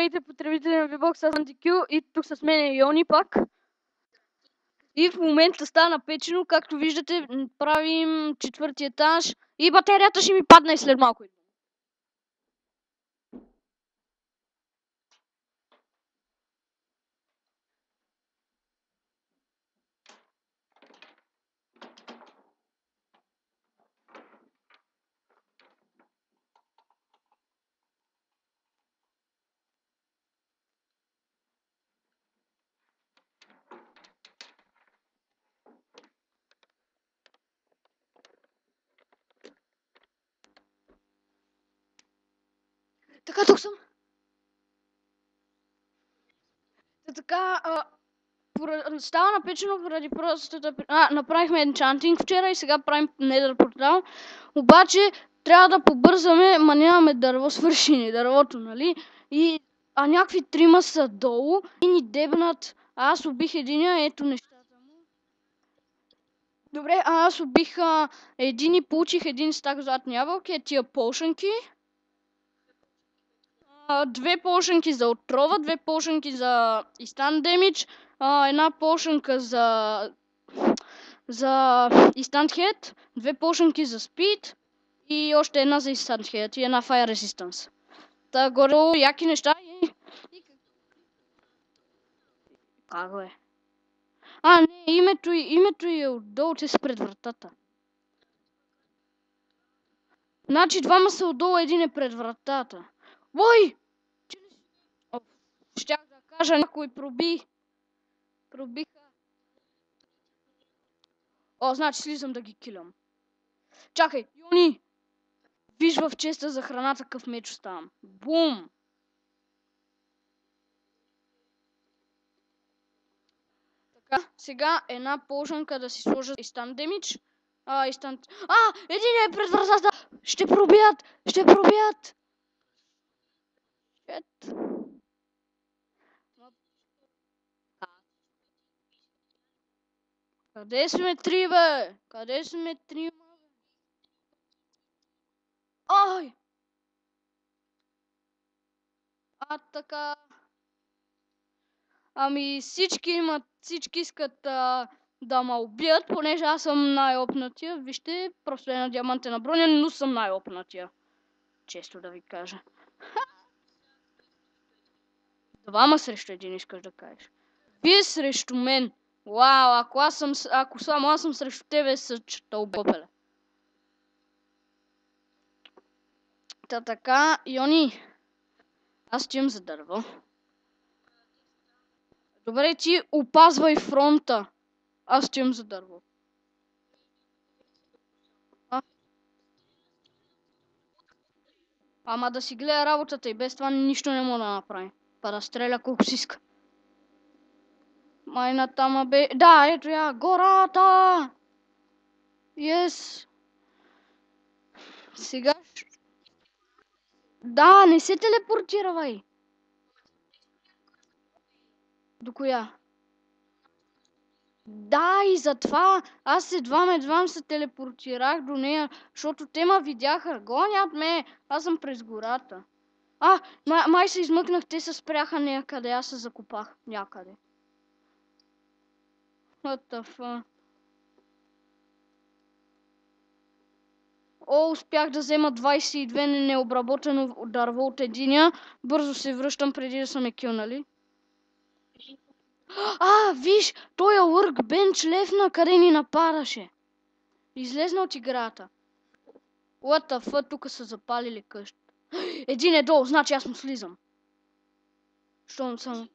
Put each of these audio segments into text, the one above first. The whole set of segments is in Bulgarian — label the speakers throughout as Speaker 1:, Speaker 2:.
Speaker 1: Здравейте, потребители на VBOX, аз съм DQ и тук с мен е Йони пак. И в момента стана печено, както виждате, правим четвърти етаж и батерията ще ми падне след малко. Така, тук съм. Така, става напечено поради простата... направихме енчантинг вчера и сега правим недър портал. Обаче трябва да побързаме, ма нямаме дърво, свърши ни дървото, нали? А някакви трима са долу и ни дебнат. Аз убих единия, ето нещата му. Добре, аз убих един и получих един стак златни ябълки, тия полшанки. Две полшанки за отрова, две полшанки за изтан демидж, една полшанка за instant hit, две полшанки за speed и още една за instant hit и една fire resistance. Та горе яки неща и... Как бе? Не, името й е отдолу, те са пред вратата. Значи двама са отдолу, един е пред вратата. Ой! Щях да кажа, някой пробиха. Значи слизам да ги килям. Чакай, Йони! Виж в честа за храната какъв меч оставам. Бум! Така, сега една полжанка да си сложа instant damage. Един е пред вратата! Ще пробият! Ще пробият! Къде сме три, бе? Къде сме три? Ай! Така. Всички искат да ме убият, понеже аз съм най-опнатия. Вижте, просто една диамантена броня, но съм най-опнатия. Често да ви кажа. Двама срещу един искаш да кажеш. Вие срещу мен. Вау, ако само аз съм срещу тебе, са чатълбопеле. Така, Йони. Аз отивам за дърво. Добре, ти опазвай фронта. Аз отивам за дърво. Ама да си гледа работата и без това нищо не мога да направи. Па да стреля колко си иска. Майната ма бе... Да, ето я, гората! Yes! Сега... Да, не се телепортиравай! До коя? Да, и затова аз едвам се телепортирах до нея, защото те ма видяха, гонят ме, аз съм през гората. Май се измъкнах, те се спряха някъде, аз се закопах някъде. What the fuck? Успях да взема 22 необработено дърво от единия. Бързо се връщам преди да са ме килнали. Виж, той е workbench левна, къде ни нападаше. Излезна от играта. What the fuck, тук са запалили къща. Един е долу, значи аз му слизам. Щом съм...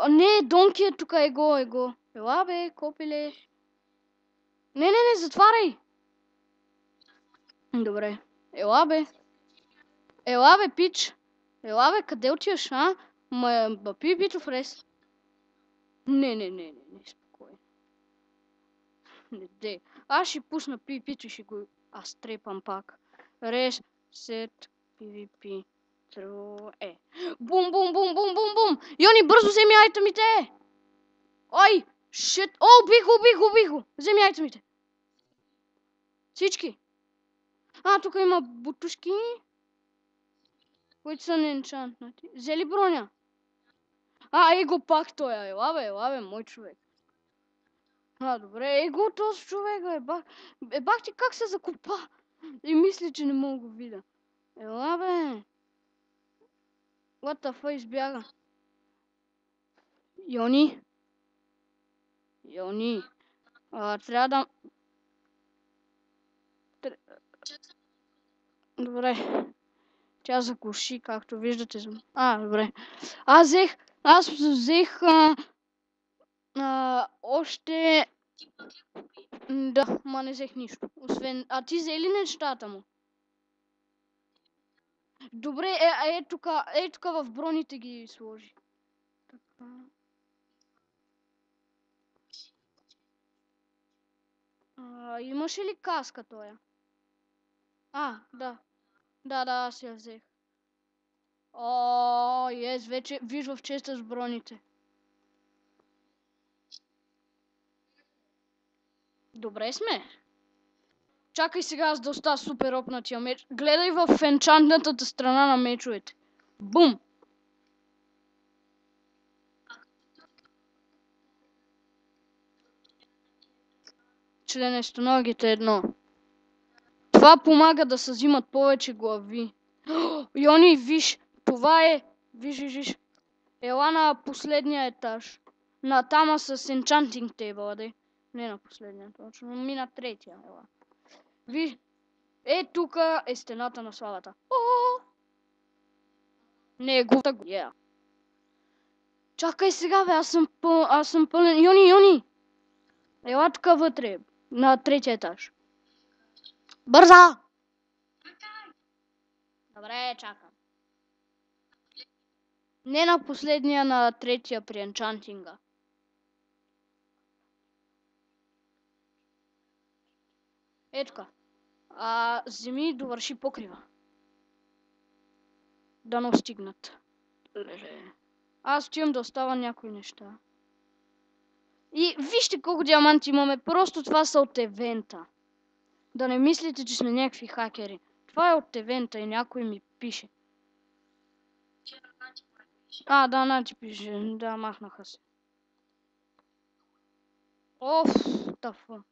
Speaker 1: Не, Донки е тук, его. Ела бе, копиле. Не, затваряй. Добре. Ела бе, пич. Ела бе, къде отиваш, Пи битов рез. Не, спокойно. Не де. Аз ще пусна PvP и ще го стрепам пак. Рез, сет, PvP. Бум! Йони, бързо вземи айтемите! Ой! Шит! Убих го! Вземи айтемите! Всички! Тук има бутушки. които са неенчантнати. Взели броня? Ей го пак той, ела бе, мой човек. Добре, го този човек, бах ти как се закопа и мисли, че не мога го видя. Ела бе. What the fuck, избяга. Йони, трябва да... Добре. Тя заглуши, както виждате. Добре. Аз взех още... Да, ма не взех нищо. Освен... ти взе ли нещата му? Добре, тук в броните ги сложи. Така. Имаше ли каска тоя? Да. Да, аз я взех. Вече виж в честа с броните. Добре сме. Чакай сега аз да остава супер опнатия меч. Гледай в енчантната страна на мечовете. Бум! Членестоногите едно. Това помага да се взимат повече глави. Йони, виж, това е... Виж. Ела на последния етаж. На тама с enchanting table, де. Не на последния, точно. На третия, ела. Виж. Тука е стената на славата. Не е глупта. Чакай сега, бе, аз съм пълен. Йони! Ела тука вътре, на третия етаж. Бърза! Добре, чакам. Не на последния, на третия при енчантинга. Тука. Вземи и довърши покрива. Да не стигнат. Леле. Аз отивам да остава някои неща. И вижте колко диаманти имаме. Просто това са от евента. Да не мислите, че сме някакви хакери. Това е от евента и някой ми пише. Да, Нати пише. Да, махнаха се. Тафа.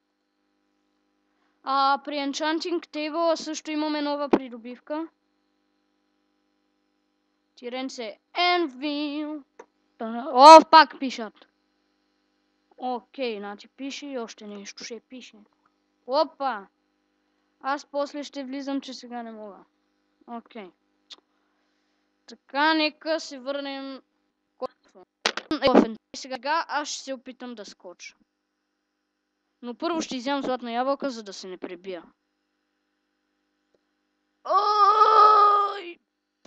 Speaker 1: При Enchanting Table също имаме нова придобивка. Тиренце Anvil. Пак пишат. Окей, Нати пише и още нещо ще пише. Опа! Аз после ще влизам, че сега не мога. Окей. Така, нека се върнем... Сега аз ще се опитам да скоча. Но първо ще изям златна ябълка, за да се не пребия.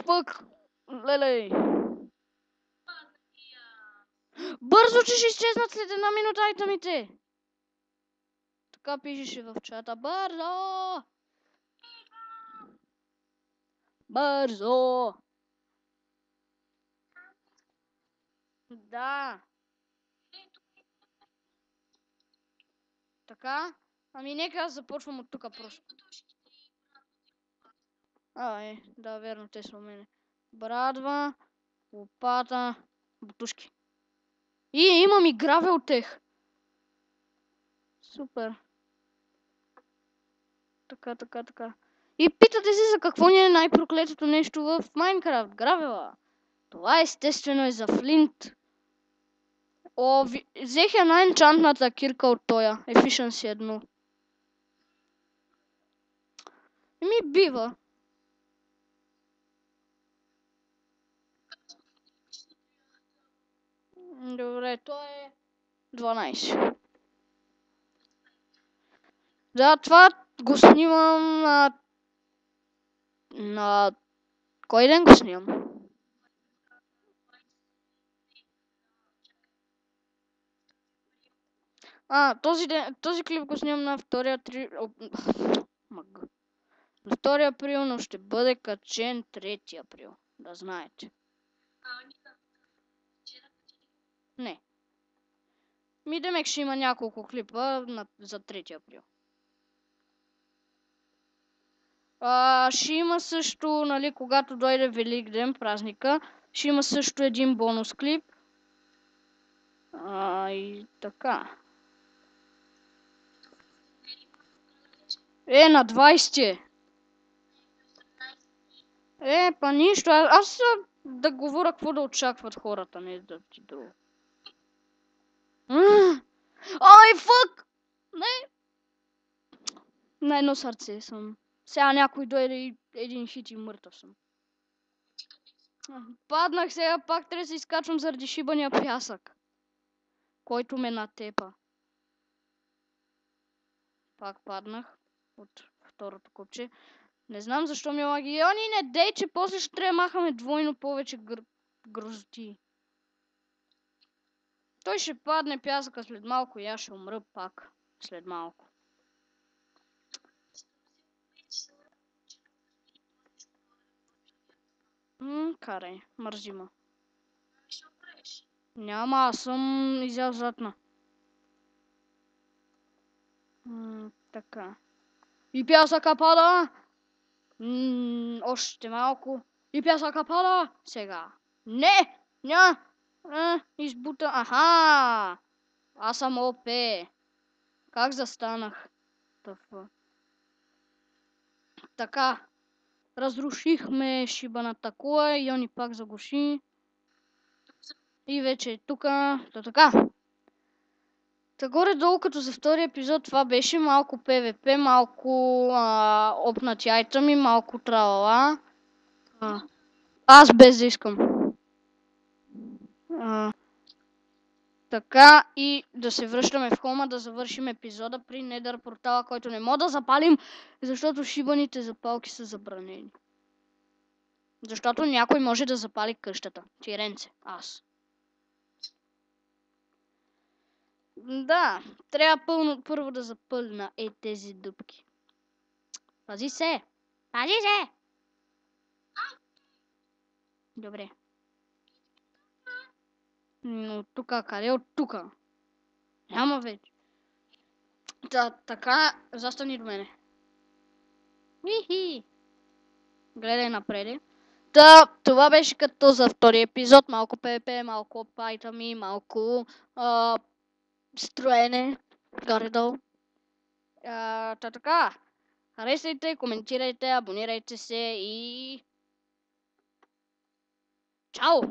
Speaker 1: Пък! Лелей! Бързо, че ще изчезнат след една минута айтемите! Така пишеше в чата. Бързо! Бързо! Да. Така? Нека аз започвам от тука просто. Да, верно, те са у мене. Брадва, лопата, бутушки. И имам и гравел тех. Супер. Така. И питате се за какво ни е най-проклетото нещо в Майнкрафт. Гравела. Това естествено е за флинт. Взех една енчантната кирка от тоя. Efficiency 1. Ми бива. Добре, то е 12. Да, това го снимам на... Кой ден го снимам? Този клип го снимам на 2 април, но ще бъде качен 3 април. Да знаете. Не. Демек ще има няколко клипа за 3 април. Ще има също, нали, когато дойде Великден, празника, ще има също един бонус клип. И така. На 20. Па нищо. Аз да говоря какво да очакват хората, не да ти друго. Ай, фък! Не! На едно сърце съм. Сега някой дойде и един хит и мъртъв съм. Паднах сега, пак трябва да се изкачвам заради шибания пясък, който ме натепа. Пак паднах от второто копче. Не знам защо ми лаги. Не дей, че после ще трябва да махаме двойно повече грозоти. Той ще падне пясъка след малко и аз ще умра пак след малко. Карай, мързи ма. Няма, аз съм изял задна. Така. И пясъка пада! Още малко. И пясъка пада! Сега. Не! Избута. Аха! Аз съм ОП. Как застанах? Така. Разрушихме шибаната кола и он и пак заглуши. И вече е тука. Така. Горе-долу като за втори епизод това беше малко PvP, малко опнати айтъми, малко тралала. Аз без да искам. Така и да се връщаме в хома, да завършим епизода при Недър портала, който не мога да запалим, защото шибаните запалки са забранени. Защото някой може да запали къщата. Тиренце, аз. Да, трябва първо да запълна тези дупки. Пази се! Пази се! Добре. Но тука, къде от тука? Няма вече. Така, застани до мене. Хи-хи. Гледай напреди. Това беше като за втори епизод. Малко PvP, малко айтъми, малко строене. Горе-долу. Така. Харесайте, коментирайте, абонирайте се и... Чао!